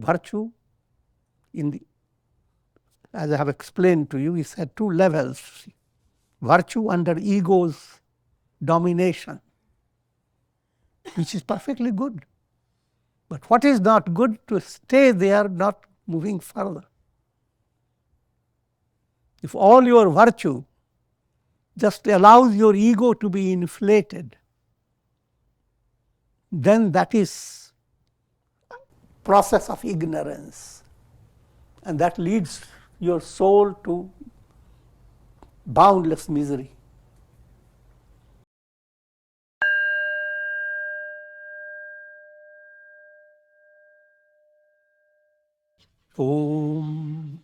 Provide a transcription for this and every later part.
Virtue, as I have explained to you, is at two levels. Virtue under ego's domination, which is perfectly good. But what is not good? To stay there, not moving further. If all your virtue just allows your ego to be inflated, then that is process of ignorance. And that leads your soul to boundless misery. Om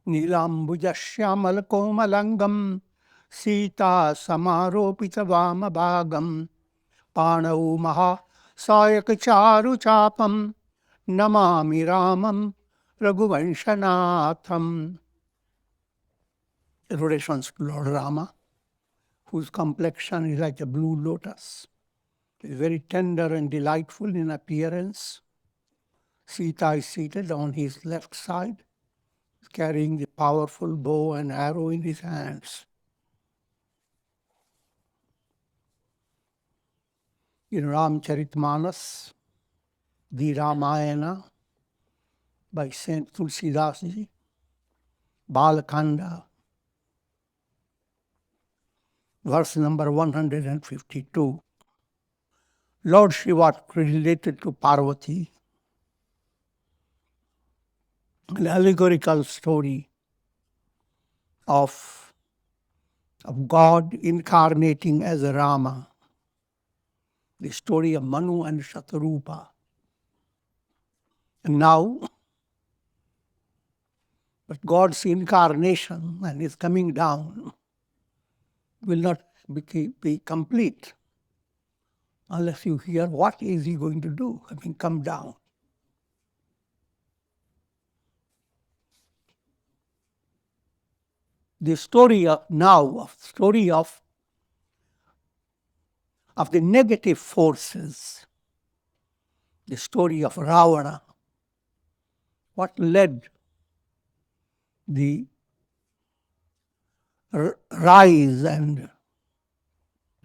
Nilambuja Komalangam Sita Samaropita Vamabhagam Panau Maha Sayakacharu Chapam Namami Ramam Raghuvanshanatham. Rotations to Lord Rama, whose complexion is like a blue lotus. It is very tender and delightful in appearance. Sita is seated on his left side, carrying the powerful bow and arrow in his hands. In Ramcharitmanas, the Ramayana by Saint Tulsi Ramayana, Bala Kanda, verse number 152, Lord Shiva related to Parvati, an allegorical story of God incarnating as a Rama, the story of Manu and Shatarupa. And now, but God's incarnation and his coming down will not be complete unless you hear what is he going to do, come down. The story of the negative forces, the story of Ravana, what led the rise and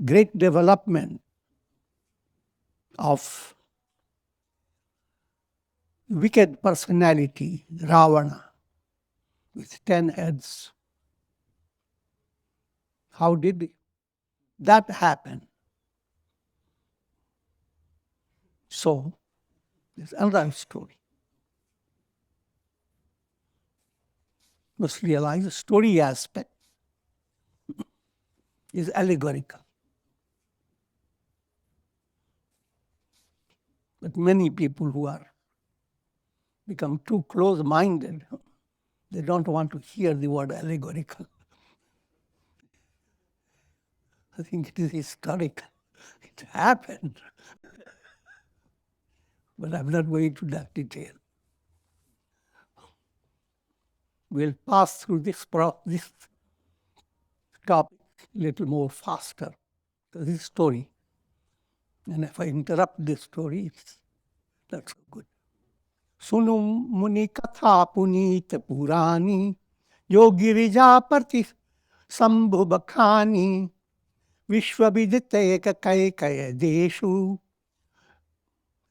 great development of wicked personality, Ravana, with 10 heads. How did that happen? So, there's another story. Must realize the story aspect is allegorical. But many people who are become too close-minded, they don't want to hear the word allegorical. I think it is historical. It happened. But I'm not going into that detail. We'll pass through this topic a little more faster. This story. And if I interrupt this story, it's not so good. Sunum muni katha punita purani yogirija parti sambhu bakhani vishwavidita eka kaya deshu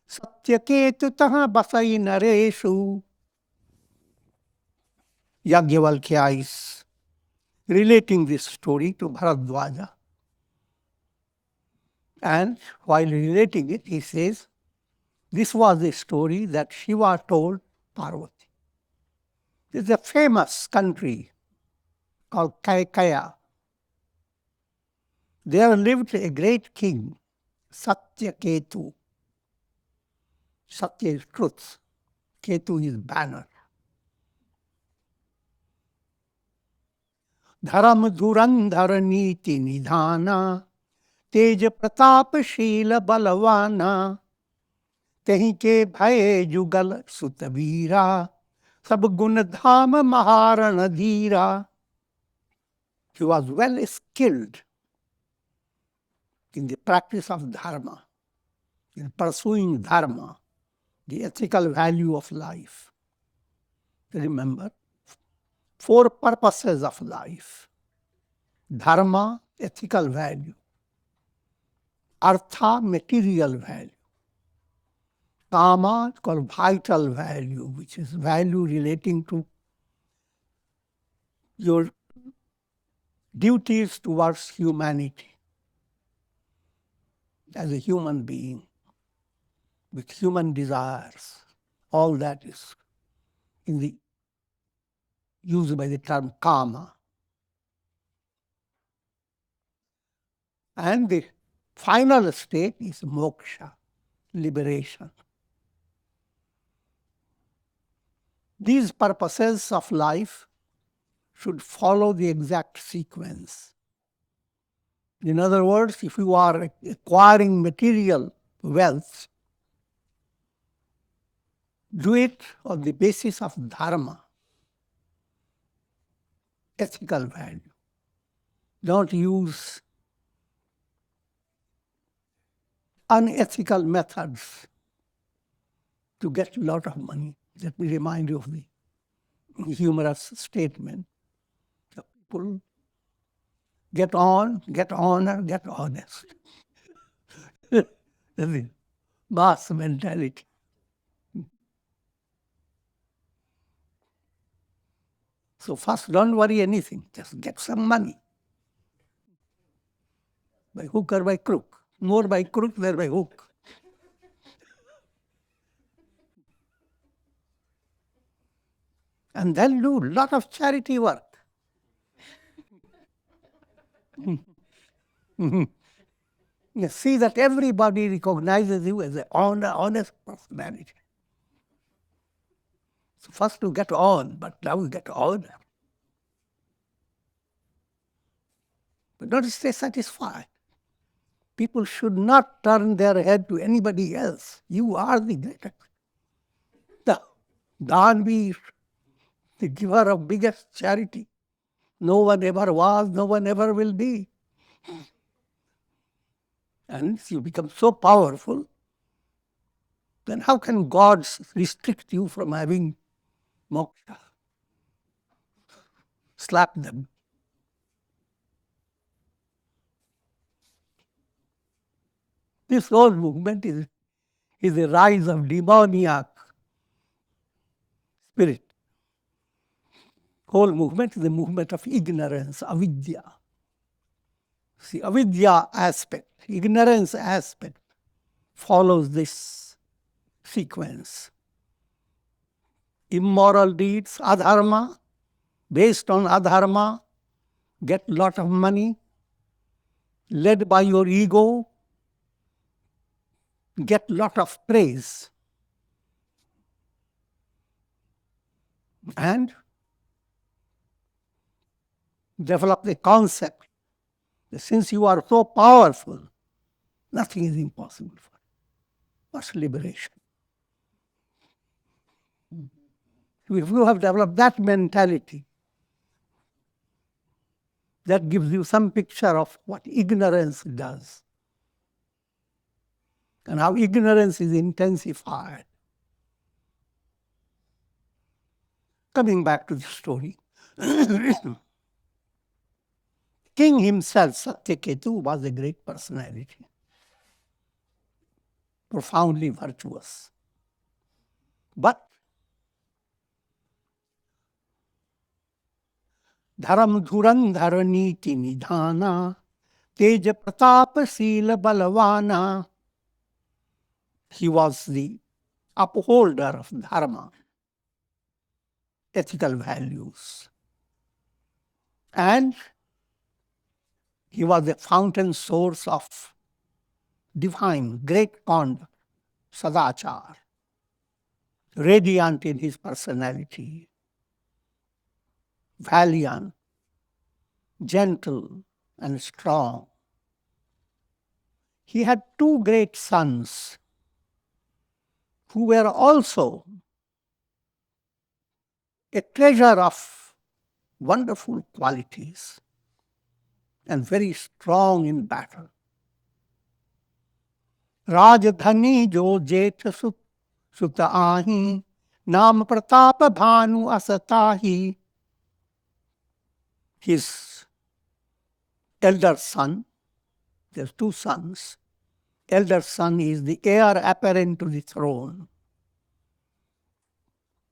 Satyaketu taha basai nareshu. Yajnavalkya is relating this story to Bharadwaja. And while relating it, he says, this was a story that Shiva told Parvati. There is a famous country called Kaikaya. There lived a great king, Satyaketu. Satya is truth. Ketu is banner. Dharam dhurandhara niti nidhana tej pratap shila balavana tehi ke bhaye jugal sutabira sab gun dham maharana dhira. He was well skilled in the practice of Dharma, in pursuing Dharma, the ethical value of life. Remember, 4 purposes of life. Dharma, ethical value. Artha, material value. Kama, called vital value, which is value relating to your duties towards humanity as a human being with human desires. All that is in the used by the term kama. And the final state is moksha, liberation. These purposes of life should follow the exact sequence. In other words, if you are acquiring material wealth, do it on the basis of dharma, ethical value. Don't use unethical methods to get a lot of money. Let me remind you of the humorous statement. The people get on, get honor, get honest. That's the mass mentality. So first, don't worry anything. Just get some money. By hook or by crook. More by crook than by hook. And then do a lot of charity work. You see that everybody recognizes you as an honest personality. So first you get on, but now you get honor. But don't stay satisfied. People should not turn their head to anybody else. You are the greatest. The Danveer, the giver of biggest charity. No one ever was, no one ever will be. And if you become so powerful, then how can God restrict you from having moksha? Slap them. This whole movement is a rise of demoniac spirit. Whole movement is a movement of ignorance, avidya. See, avidya aspect, ignorance aspect follows this sequence. Immoral deeds, adharma, based on adharma, get lot of money, led by your ego, get lot of praise. And develop the concept that since you are so powerful, nothing is impossible for you. What's liberation? If you have developed that mentality, that gives you some picture of what ignorance does and how ignorance is intensified. Coming back to the story, King himself, Satyaketu, was a great personality, profoundly virtuous. But dharam dhuran dharaniti nidhana, teja pratap sila balavana. He was the upholder of dharma, ethical values. And he was the fountain source of divine, great conduct, sadachar, radiant in his personality, valiant, gentle, and strong. He had 2 great sons who were also a treasure of wonderful qualities and very strong in battle. Rajdhani jo jetha Sutta ahi, Nam Pratap Bhanu asatahi. His elder son, there's two sons. Elder son is the heir apparent to the throne.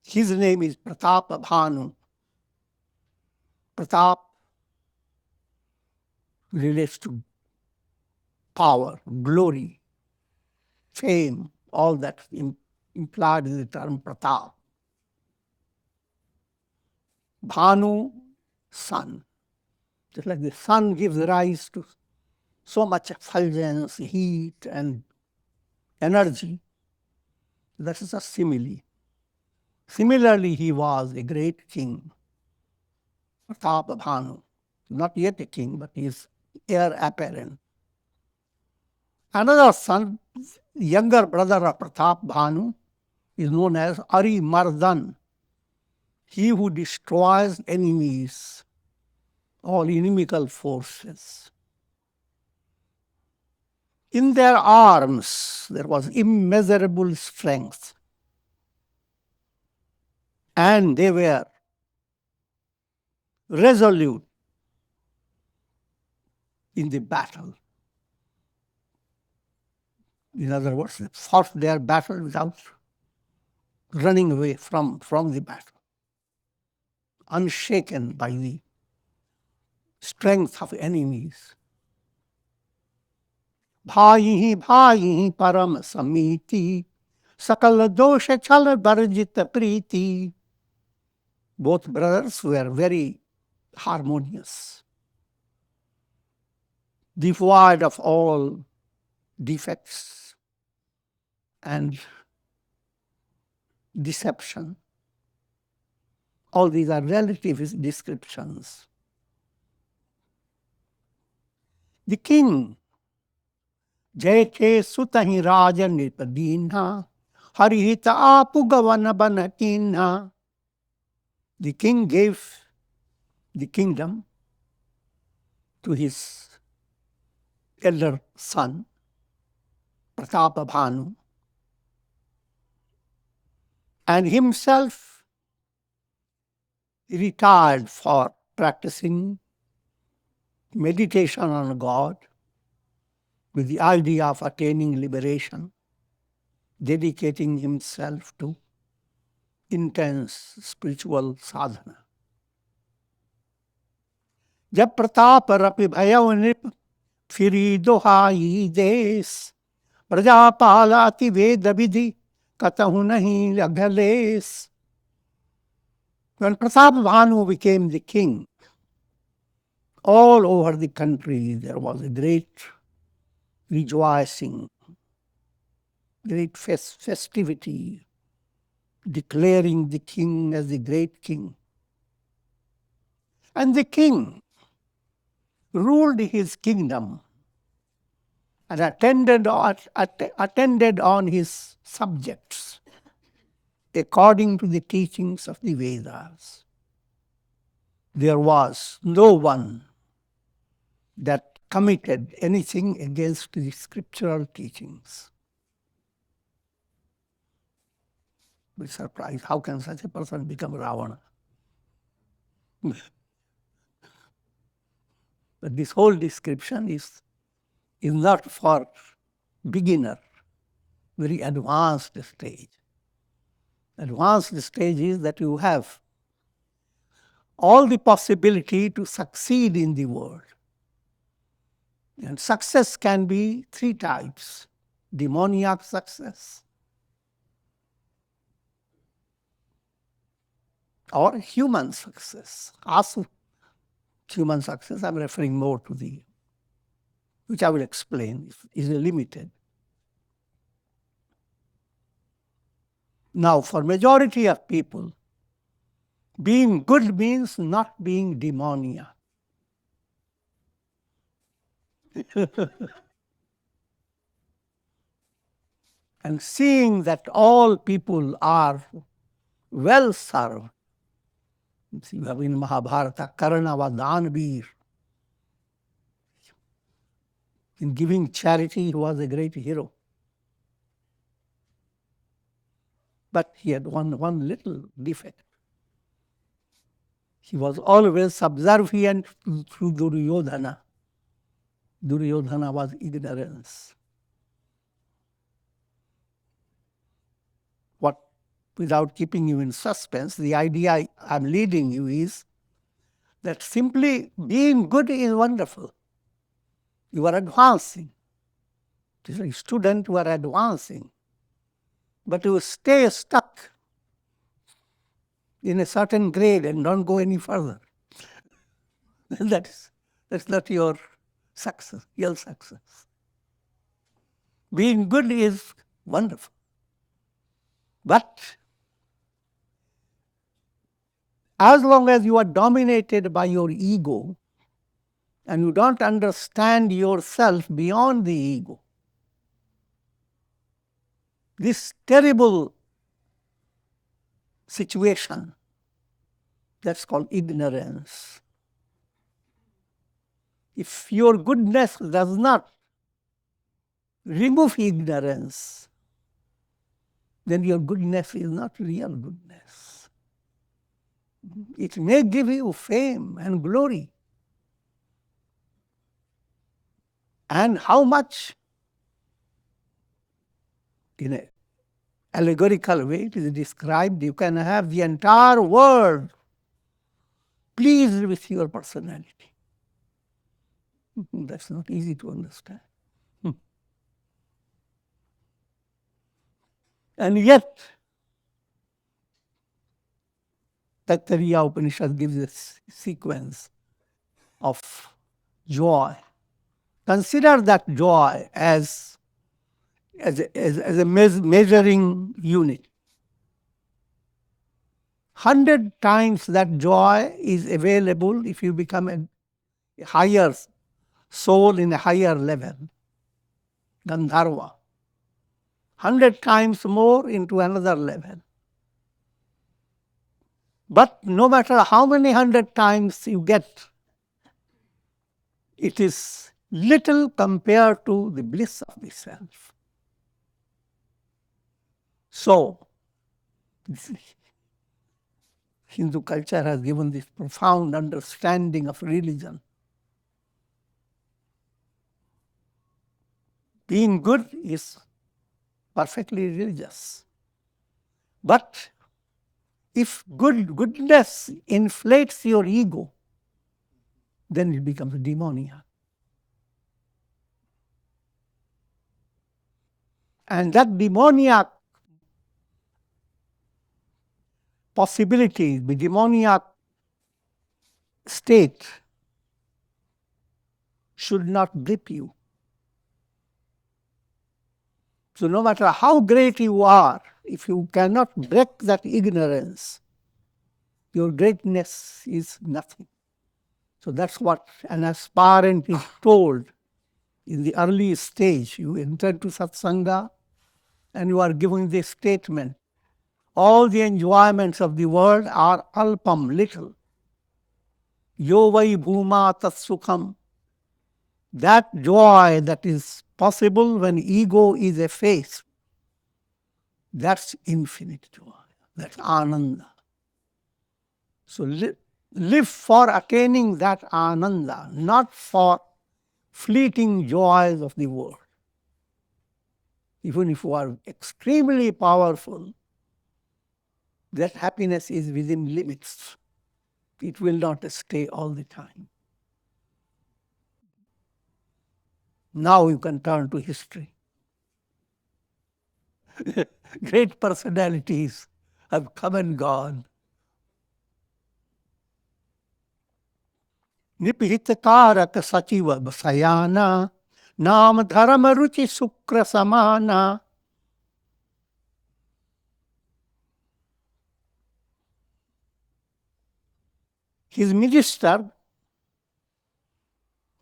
His name is Pratap Bhanu. Pratap relates to power, glory, fame, all that implied in the term Pratap. Bhanu, sun. Just like the sun gives rise to so much effulgence, heat, and energy, that is a simile. Similarly, he was a great king, Pratap Bhanu. Not yet a king, but he is heir apparent. Another son, younger brother of Pratap Bhanu, is known as Ari Mardan, he who destroys enemies, all inimical forces. In their arms, there was immeasurable strength, and they were resolute in the battle. In other words, they fought their battle without running away from the battle, unshaken by the strength of enemies. Bhai bhai param samiti, sakal dosha chal barjita priti. Both brothers were very harmonious, devoid of all defects and deception. All these are relative descriptions. The king, Jayke sutahi raja nipadina, harihita apu gavana banakina. The king gave the kingdom to his elder son, Pratap Bhanu, and himself retired for practicing meditation on God with the idea of attaining liberation, dedicating himself to intense spiritual sadhana. जब प्रताप रपि भयउ नृप free दोहाई देश प्रजापाल अति वेद विधि कतहु नहीं लघलेश. When Pratap Bhanu became the king, all over the country there was a great rejoicing, great festivity, declaring the king as the great king. And the king ruled his kingdom and attended on his subjects according to the teachings of the Vedas. There was no one that committed anything against the scriptural teachings. We're surprised, how can such a person become Ravana? But this whole description is not for beginner, very advanced stage. Advanced stage is that you have all the possibility to succeed in the world. And success can be three types: demoniac success, or human success. Also, human success, I'm referring more to which I will explain, is limited. Now, for majority of people, being good means not being demoniac. And seeing that all people are well served. See, we have in Mahabharata, Karna was Danveer. In giving charity, he was a great hero. But he had one little defect. He was always subservient to Duryodhana. Duryodhana was ignorance. What, without keeping you in suspense, the idea I'm leading you is that simply being good is wonderful. You are advancing. As a student, you are advancing. But you stay stuck in a certain grade and don't go any further. That's not your success, real success. Being good is wonderful. But as long as you are dominated by your ego and you don't understand yourself beyond the ego, this terrible situation, that's called ignorance. If your goodness does not remove ignorance, then your goodness is not real goodness. It may give you fame and glory. And how much, in an allegorical way, it is described, you can have the entire world pleased with your personality. That's not easy to understand. And yet, Taittiriya Upanishad gives a sequence of joy. Consider that joy as a measuring unit. 100 times that joy is available if you become a higher soul in a higher level, Gandharva. 100 times more into another level. But no matter how many 100 times you get, it is little compared to the bliss of the self. So, Hindu culture has given this profound understanding of religion. Being good is perfectly religious. But if goodness inflates your ego, then it becomes demoniac. And that demoniac possibility, the demoniac state should not grip you. So no matter how great you are, if you cannot break that ignorance, your greatness is nothing. So that's what an aspirant is told in the early stage. You enter to satsanga and you are given this statement. All the enjoyments of the world are alpam, little. Yo vai bhuma tat sukham. That joy that is possible when ego is effaced, that's infinite joy. That's ananda. So live for attaining that ananda, not for fleeting joys of the world. Even if you are extremely powerful, that happiness is within limits. It will not stay all the time. Now you can turn to history. Great personalities have come and gone. Nipihitakaraka sachiva basayana, nam dharma ruchi sukra samana. His minister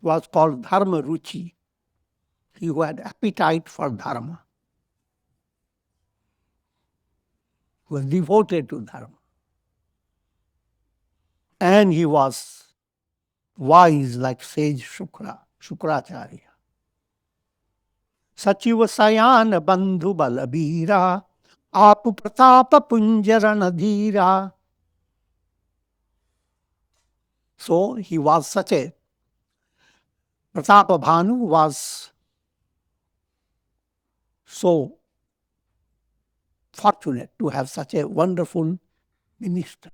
was called Dharma Ruchi. He who had appetite for Dharma, who was devoted to Dharma. And he was wise like sage Shukracharya. Sachiva Sayana Bandhu Balabira Apu Pratapa Punjarana Dhira. So he was such a, Pratap Bhanu was so fortunate to have such a wonderful minister.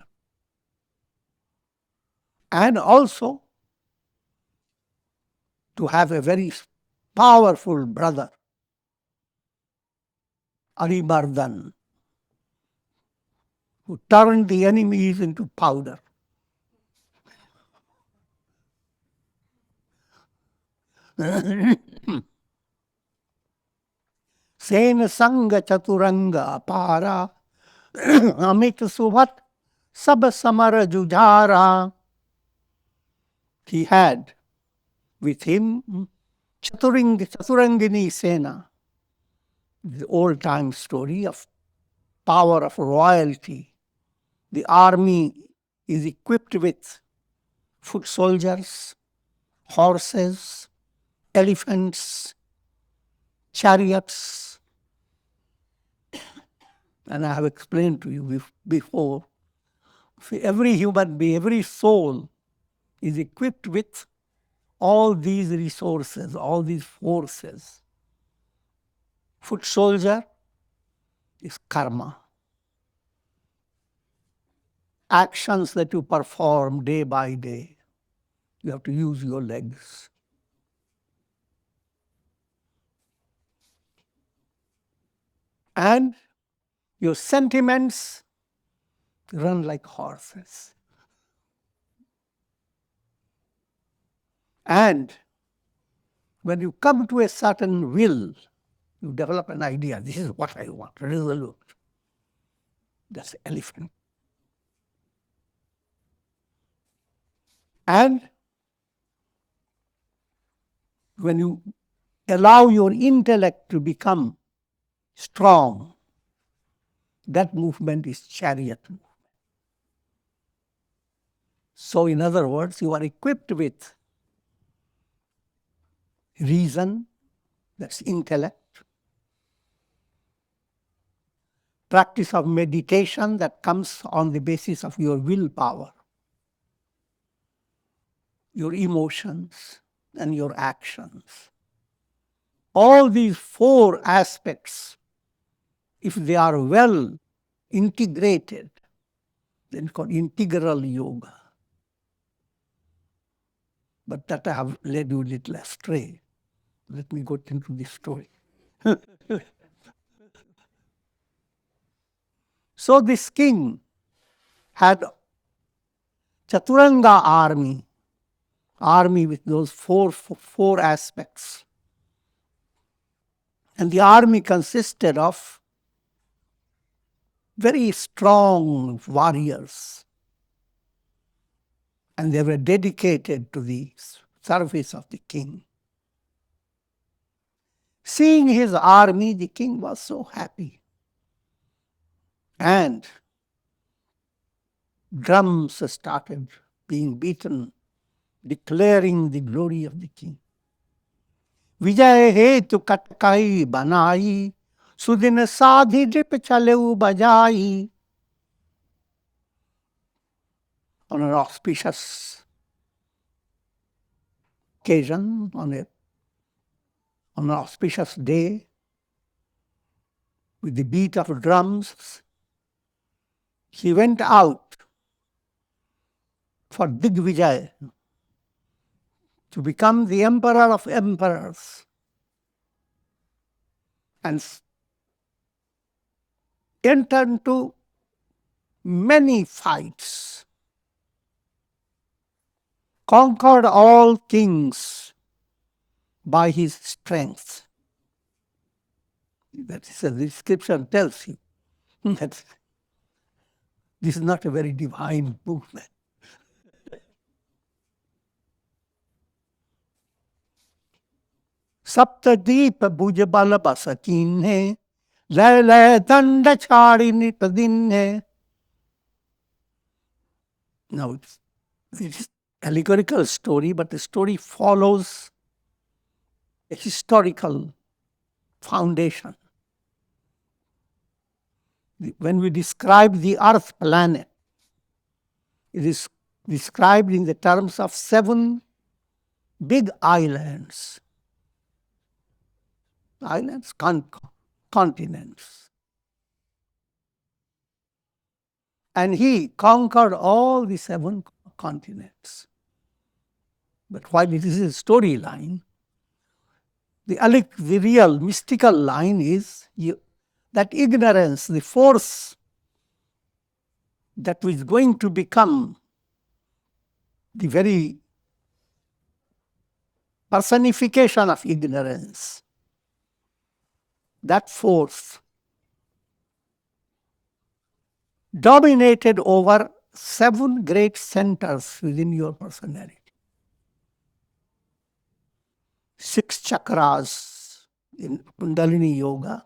And also to have a very powerful brother, Mardan, who turned the enemies into powder. Sena Sanga Chaturanga Apara Amit Subhat Sab Samara Jujara. He had with him Chaturangini Sena, the old time story of power of royalty. The army is equipped with foot soldiers, horses, elephants, chariots. And I have explained to you before, every human being, every soul is equipped with all these resources, all these forces. Foot soldier is karma. Actions that you perform day by day. You have to use your legs. And your sentiments run like horses. And when you come to a certain will, you develop an idea. This is what I want, resolute. That's elephant. And when you allow your intellect to become strong, that movement is chariot movement. So in other words, you are equipped with reason, that's intellect, practice of meditation that comes on the basis of your willpower, your emotions, and your actions. All these four aspects, if they are well integrated, then it's called integral yoga. But that I have led you a little astray. Let me go into this story. So this king had Chaturanga army with those four aspects. And the army consisted of very strong warriors. And they were dedicated to the service of the king. Seeing his army, the king was so happy. And drums started being beaten, declaring the glory of the king. Vijay hetu katkai banai, sudin sadhi drip chaleu bajai. On an auspicious occasion, on an auspicious day, with the beat of drums, he went out for Digvijay, to become the emperor of emperors, and enter into many fights, conquered all kings by his strength. That is, the description tells you that this is not a very divine movement. Saptadeep bhuj bala basakinhe, lay lay danda chadini padinhe. Now, it is allegorical story, but the story follows a historical foundation. When we describe the Earth planet, it is described in the terms of 7 big islands. Islands, continents. And he conquered all the 7 continents. But while it is a storyline, the real mystical line is that ignorance, the force that is going to become the very personification of ignorance, that force dominated over 7 great centers within your personality. 6 chakras in Kundalini Yoga,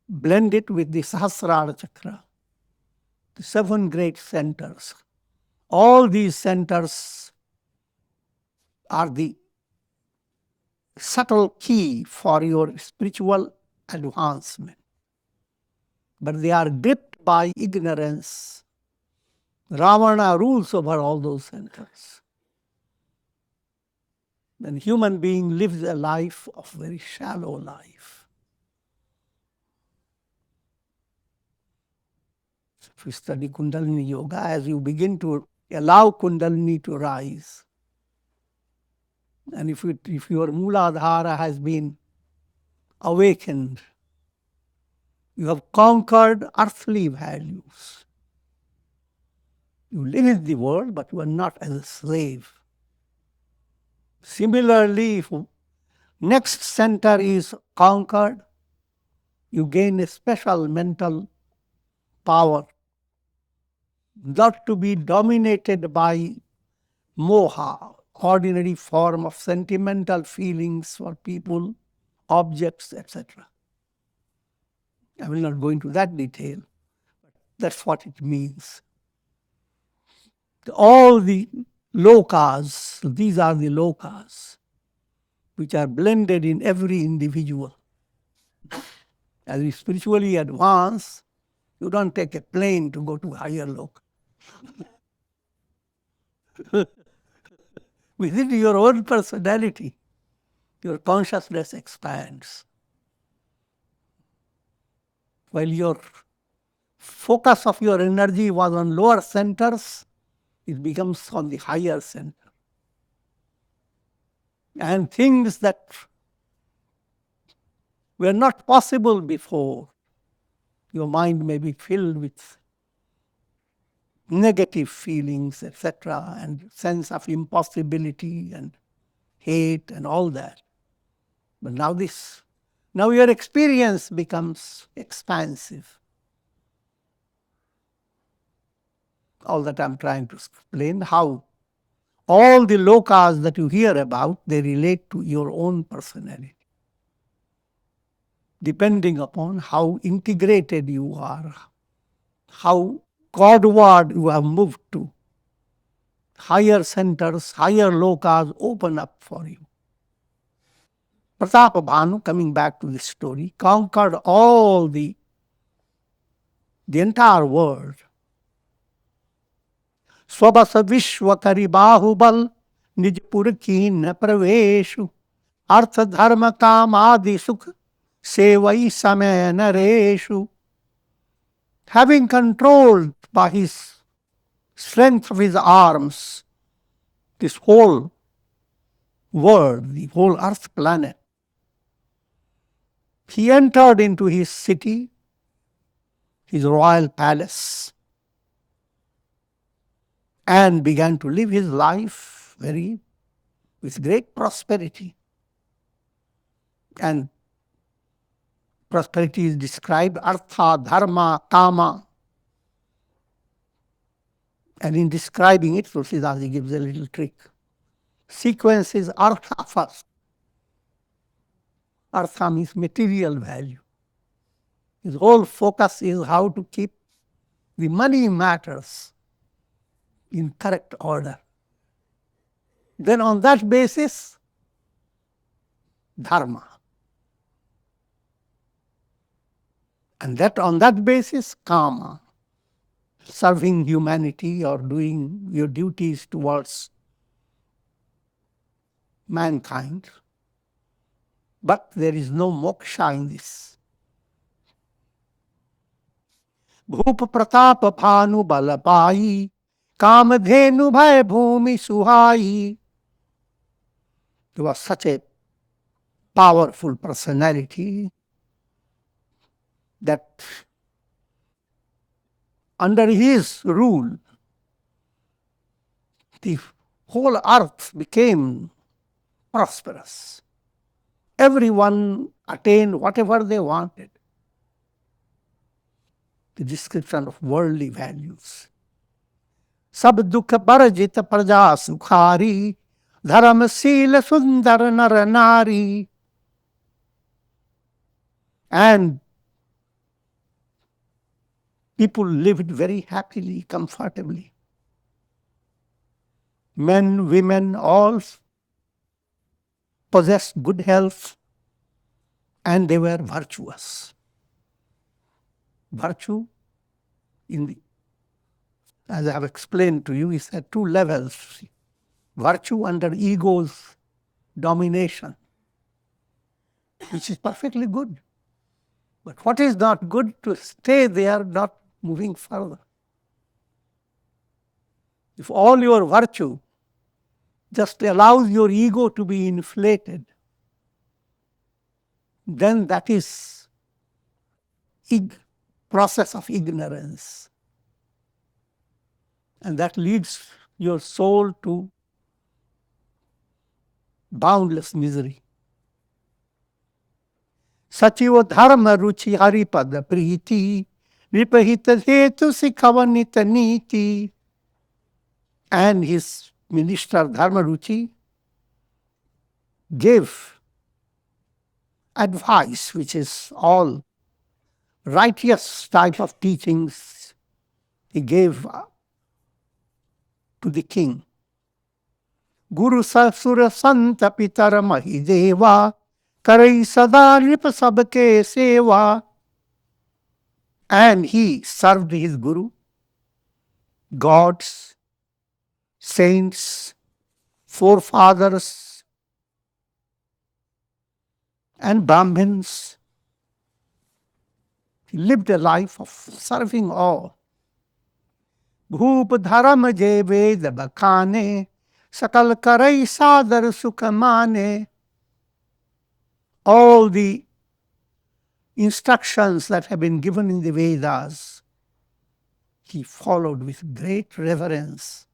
blend it with the Sahasrara chakra, the 7 great centers. All these centers are the subtle key for your spiritual advancement. But they are gripped by ignorance. Ravana rules over all those centers. Then human being lives a life of very shallow life. So if you study Kundalini Yoga, as you begin to allow Kundalini to rise, and if your Mooladhara has been awakened, you have conquered earthly values. You live in the world, but you are not as a slave. Similarly, if next center is conquered, you gain a special mental power, not to be dominated by moha, ordinary form of sentimental feelings for people, objects, etc. I will not go into that detail, but that's what it means. All the lokas, these are the lokas, which are blended in every individual. As you spiritually advance, you don't take a plane to go to higher loka. Within your own personality, your consciousness expands. While your focus of your energy was on lower centers, it becomes on the higher center. And things that were not possible before, your mind may be filled with negative feelings, etc., and sense of impossibility and hate and all that. But now your experience becomes expansive. All that I'm trying to explain, how all the lokas that you hear about, they relate to your own personality. Depending upon how integrated you are, how Godward you have moved to, higher centers, higher lokas open up for you. Pratap Bhanu, coming back to this story, conquered all the entire world. Swabasa Vishwa Kari Bahubal Nijpur Keen Praveshu Artha Dharma Kam Adi Sukh Sevai Samay Nareshu. Having controlled by his strength of his arms this whole world, the whole earth planet, he entered into his city, his royal palace, and began to live his life with great prosperity. And prosperity is described artha, dharma, kama. And in describing it, Tulsi gives a little trick. Sequence is artha first. Artha means material value. His whole focus is how to keep the money matters in correct order. Then on that basis, dharma. And that on that basis, karma, serving humanity or doing your duties towards mankind. But there is no moksha in this. Bhupa Pratap Bhanu Balapai Kamadhenu Bhai Bhumi Suhai. He was such a powerful personality that under his rule, the whole earth became prosperous. Everyone attained whatever they wanted. The description of worldly values. Sab dukha barajita praja sukhari, dharam sila sundar nar nari. And people lived very happily, comfortably. Men, women, all possessed good health, and they were virtuous. Virtue, as I have explained to you, is at two levels. Virtue under ego's domination, which is perfectly good. But what is not good, to stay there, not moving further. If all your virtue just allows your ego to be inflated, then that is process of ignorance. And that leads your soul to boundless misery. Sachiva dharma ruchi haripada priti, vipahita hetu sikhavanita niti. And his minister Dharma Ruchi gave advice, which is all righteous type of teachings. He gave to the king. Guru Sasura Santa Pitara Mahideva Karai Sada Nripa Sabke Seva. And he served his guru, gods, saints, forefathers, and Brahmins. He lived a life of serving all. Bhup dharam je ved bakane, sakal karai sadar sukhamane. All the instructions that have been given in the Vedas, he followed with great reverence.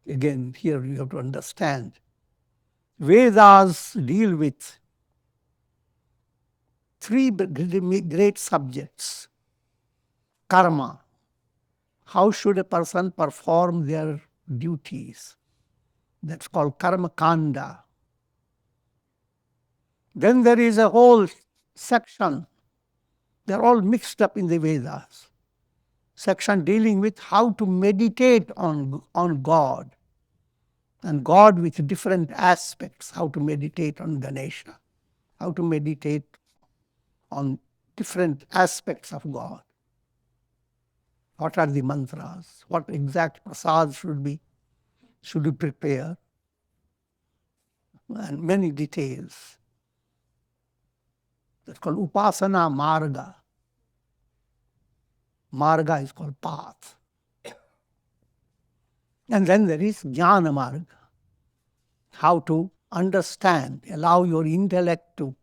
Again, here you have to understand. Vedas deal with three great subjects. Karma. How should a person perform their duties? That's called Karma Kanda. Then there is a whole section. They're all mixed up in the Vedas. Section dealing with how to meditate on God. And God with different aspects. How to meditate on Ganesha. How to meditate on different aspects of God. What are the mantras? What exact prasad should you prepare? And many details. That's called Upasana Marga. Marga is called path. And then there is Jnana Marga. How to understand, allow your intellect to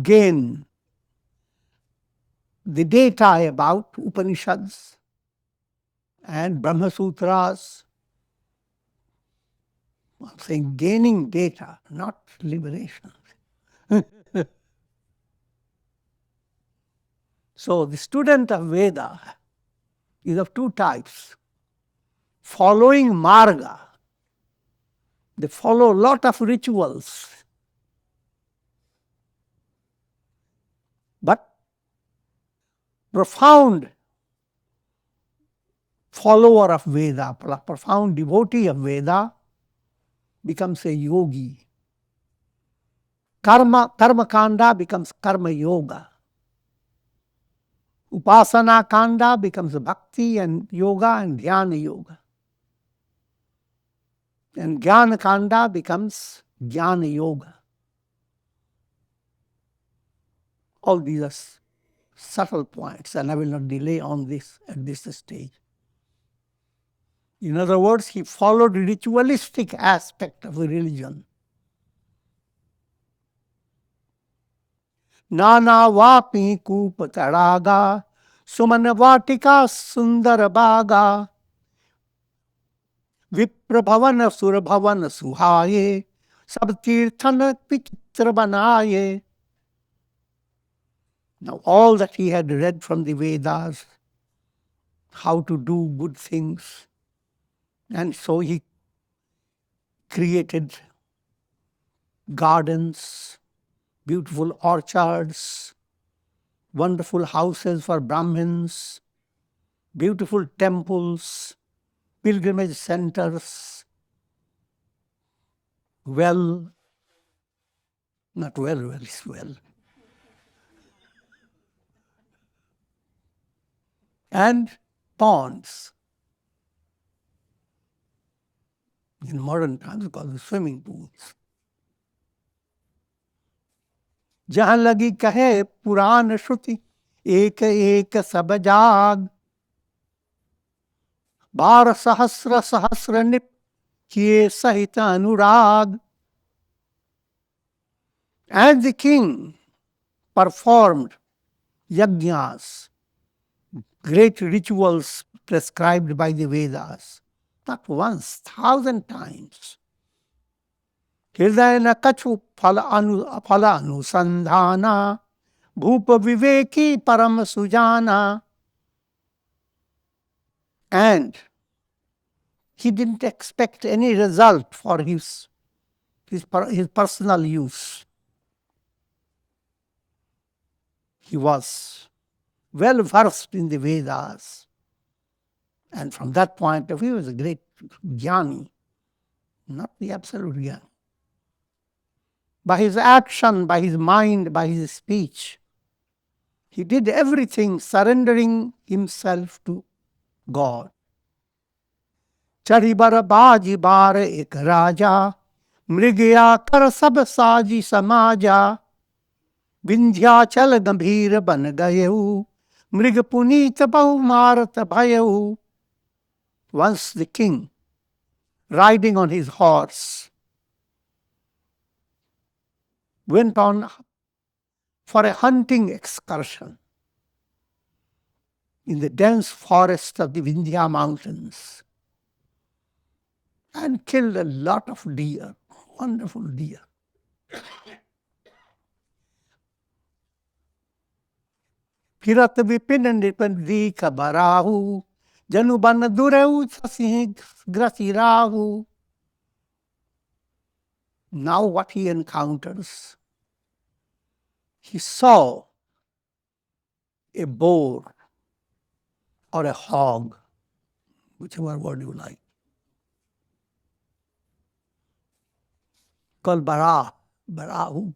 gain the data about Upanishads and Brahma Sutras. I'm saying gaining data, not liberation. So the student of Veda is of two types. Following Marga, they follow a lot of rituals. But profound follower of Veda, profound devotee of Veda becomes a yogi. Karma Kanda becomes Karma Yoga. Upasana Kanda becomes Bhakti and Yoga and Dhyana Yoga. And Jnana Kanda becomes Jnana Yoga. All these are subtle points, and I will not delay on this at this stage. In other words, he followed the ritualistic aspect of the religion. Nana vapi kupa taraga, sumana vatika sundara baga, viprabhavana surabhavana suhaye, sabtirthana vichitra banaye. Now all that he had read from the Vedas, how to do good things, and so he created gardens, beautiful orchards, wonderful houses for Brahmins, beautiful temples, pilgrimage centers, well, and ponds. In modern times, called the swimming pools. जहां लगी कहे पुराण श्रुति एक एक सब जाग 12 सहस्र निप किए सहित अनुराग. And the king performed yajnas, great rituals prescribed by the Vedas, not once, 1,000 times. हृदय न कछु फल अनुसंधाना भूप विवेकी परम सुजाना. And he didn't expect any result for his personal use. He was well versed in the Vedas, and from that point of view, he was a great jnani, not the absolute jnani. By his action, by his mind, by his speech, he did everything surrendering himself to God. चढ़ी बर बाजी बार एक राजा मृगया कर सब साजी समाजा विंध्याचल गंभीर बन गयऊ मृग पुनीत बहु मारत भयऊ. Once the king, riding on his horse, went on for a hunting excursion in the dense forest of the Vindhya mountains and killed a lot of deer, wonderful deer. फिरत विपिन निपन दीख बराहु जनु बन दुरऊ Singh ग्रसिराहु. Now what he encounters, he saw a boar or a hog, whichever word you like, called Barahu.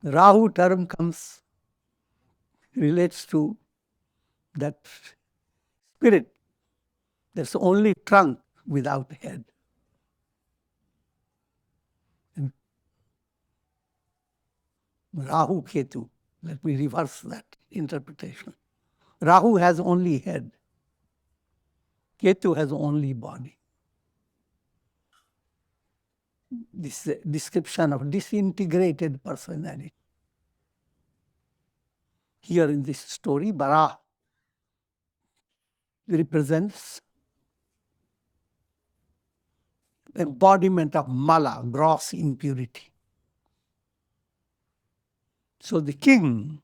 Rahu term relates to that spirit that's only trunk without head. And Rahu Ketu, let me reverse that interpretation. Rahu has only head. Ketu has only body. This is a description of disintegrated personality. Here in this story, Bara represents the embodiment of mala, gross impurity. So the king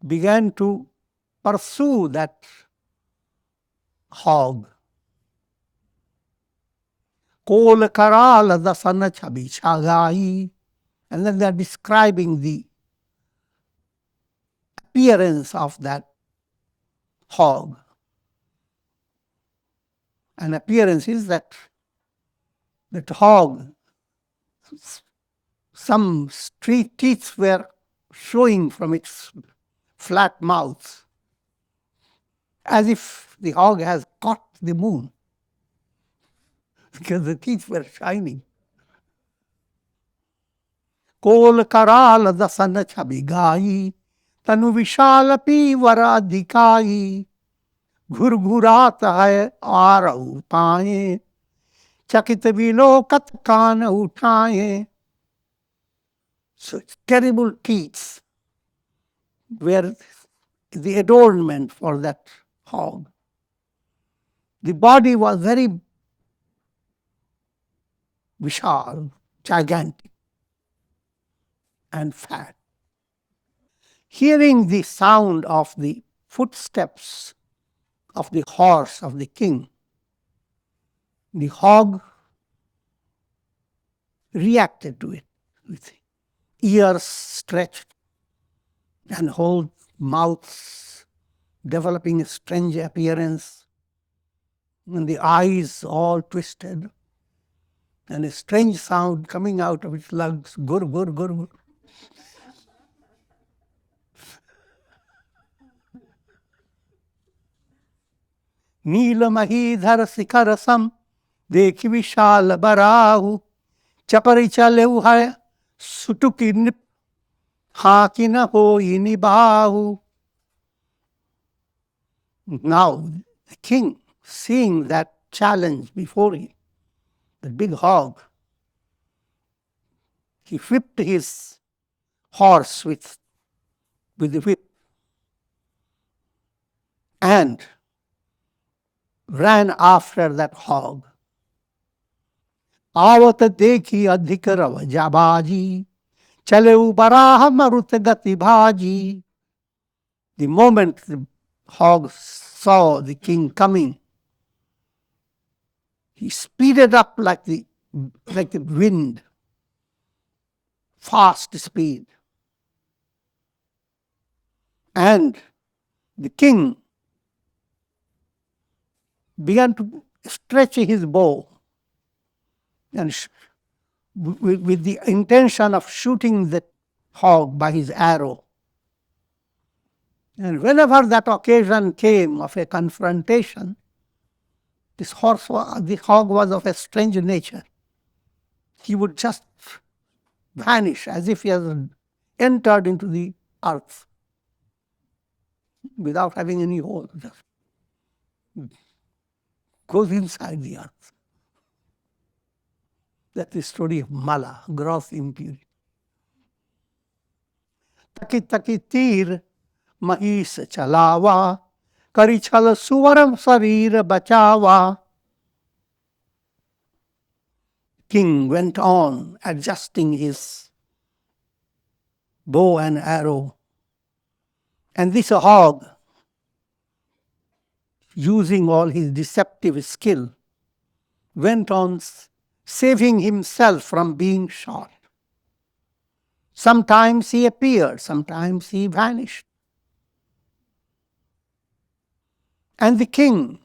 began to pursue that hog. Kol karal dasana chabi chagai. And then they are describing the appearance of that hog. And appearance is that hog some street teeth were showing from its flat mouth, as if the hog has caught the moon, because the teeth were shining. कोल कराल दसन छवि गाई तनु विशाल पीवर अधिकाई घुरघुरात है आरऊ पाए चकित विलोकत कान उठाए. So terrible teeth were the adornment for that hog. The body was very vishal, gigantic, and fat. Hearing the sound of the footsteps of the horse of the king, the hog reacted to it with ears stretched and whole mouth developing a strange appearance, and the eyes all twisted, and a strange sound coming out of its lungs, gur, gur, gur, gur. नील महीधर शिखर सम देख विशाल बराहु चपरि चले है सुटुकी निप hockey न हो निबाहु. Now the king, seeing that challenge before him, the big hog, he whipped his horse with the whip and ran after that hog. आवत देखी अधिक रव जाबाजी चले बराह मरुत गति भाजी. The moment the hog saw the king coming, he speeded up like the wind, fast speed. And the king began to stretch his bow and with the intention of shooting the hog by his arrow. And whenever that occasion came of a confrontation, the hog was of a strange nature. He would just vanish as if he has entered into the earth without having any hole. Just goes inside the earth. That's the story of Mala, gross impurity. Taki taki tir mahis chalawa kari chal suvaram sarir bachawa. King went on adjusting his bow and arrow, and this hog, using all his deceptive skill, went on saving himself from being shot. Sometimes he appeared, sometimes he vanished. And the king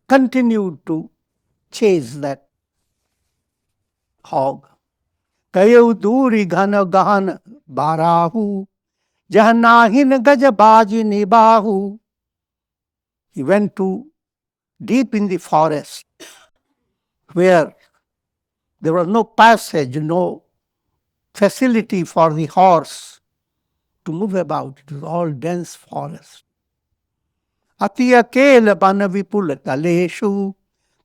continued to chase that hog. Kayu duri ghana gahan barahu jahanahin gajabaji nibahu. He went to deep in the forest where there was no passage, no facility for the horse to move about. It was all dense forest. Ati akela bana vipula taleshu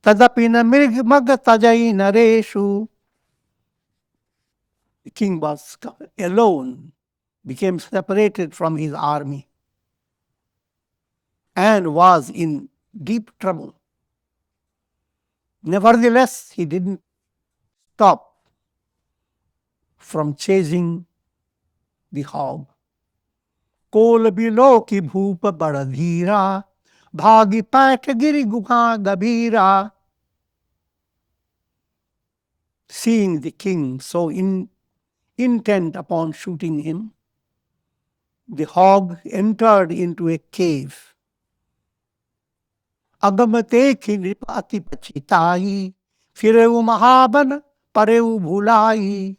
tadapina magatajai nareshu. The king was alone, became separated from his army, and was in deep trouble. Nevertheless, he didn't stop from chasing the hog. Kol bilo ki bhupa baradhira bhagi pat giri guha gabhira. Seeing the king so intent upon shooting him, the hog entered into a cave. Agamate ki nipati pachitai Fireu Mahaban, Pareu Bhulai.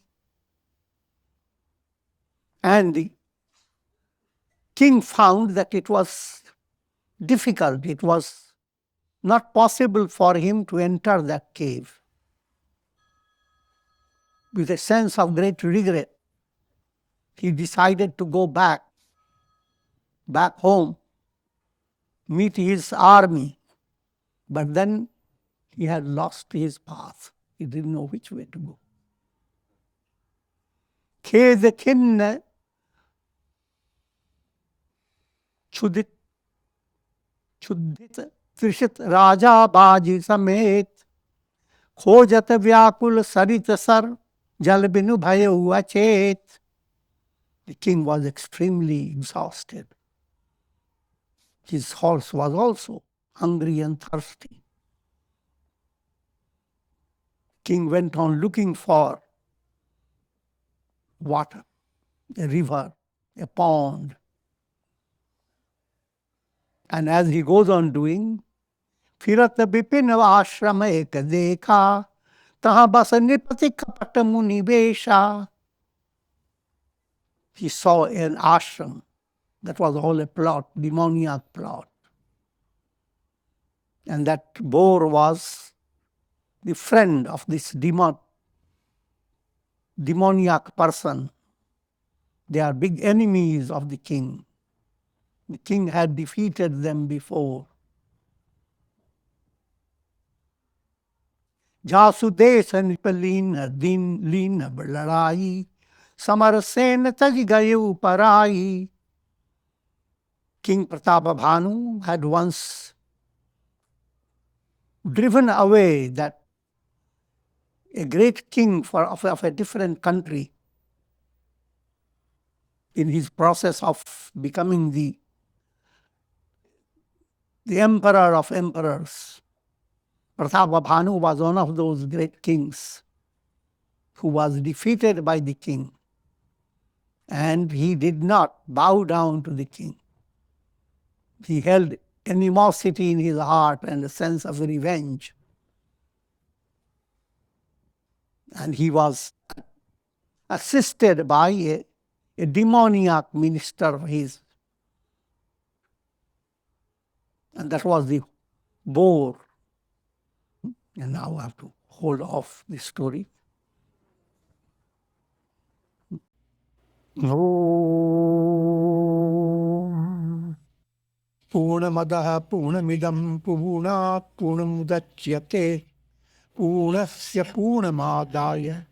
And the king found that it was difficult, it was not possible for him to enter that cave. With a sense of great regret, he decided to go back home, meet his army. But then he had lost his path. He didn't know which way to go. Khed khinna chudit Trishit राजा बाजी समेत खोजत व्याकुल सरित sir जल बिनु भय हुआ चेत. The king was extremely exhausted. His horse was also hungry and thirsty. King went on looking for water, a river, a pond. And as he goes on doing, फिरत विपिन आश्रम एक देखा तहाँ बस निपति कपट मुनि वेशा. He saw an ashram that was all a plot, demoniac plot. And that boar was the friend of this demoniac person. They are big enemies of the king. The king had defeated them before. जासु देश निपलीन दिन लीन लड़ाई summer Sen तज गये पराई. King Pratap Bhanu had once driven away that a great king of a different country in his process of becoming the emperor of emperors. Pratap Bhanu was one of those great kings who was defeated by the king, and he did not bow down to the king. He held animosity in his heart and a sense of revenge. And he was assisted by a demoniac minister of his. And that was the boar. And now I have to hold off this story. Om Purnamadaha Purnamidam Purnat Purnamudachyate Purnasya Purnamadaya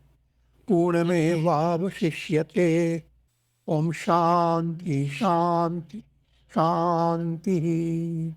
Purnamevavashishyate. Om Shanti Shanti Shanti.